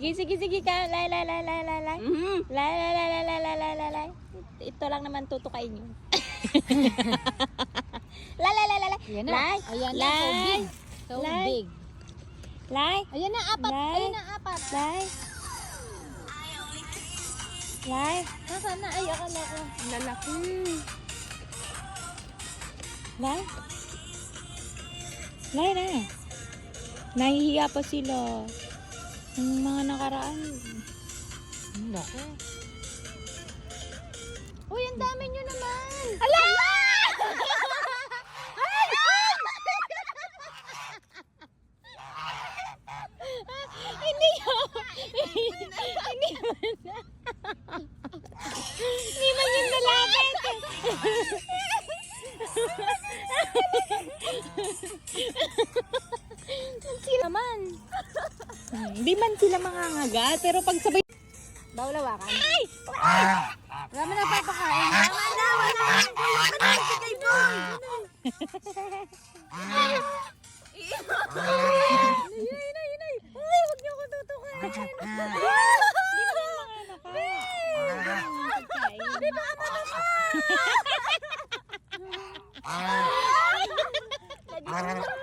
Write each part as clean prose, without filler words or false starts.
Sige, sige, sige ka. Lay, lay, lay, lay, lay, lay. Lay, lay, lay, lay, lay, lay, lay, lay, lay. Ito lang naman tutukain yun. Lay, lay, lay, lay, lay. Ayan na. Lay, Ayan na. lay. So big. So Lay. big. Lay, Ayan na, apat. Lay. Ayan na, apat. lay. Lay. Nasaan na? Ay, akala ko. Lalaki. Lay. Lay na. Nahihiya pa sila. Yung mga nakaraan. Laki. Uy, ang dami nyo naman. Ala! Hindi yun. Hindi man. Hindi man yung lalapit. Sila man. Hindi man sila mangangaga, pero pag sabay... Bawal hawakan. Ay! Wala mo na papakain. Wala na, wala. Wala na, sige mo. Inay. Ay, huwag niyo ko tutukan. Hindi man yung mangangaga. Di ba ano naman?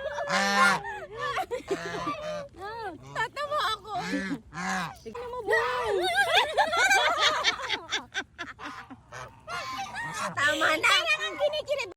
Tatawa ako.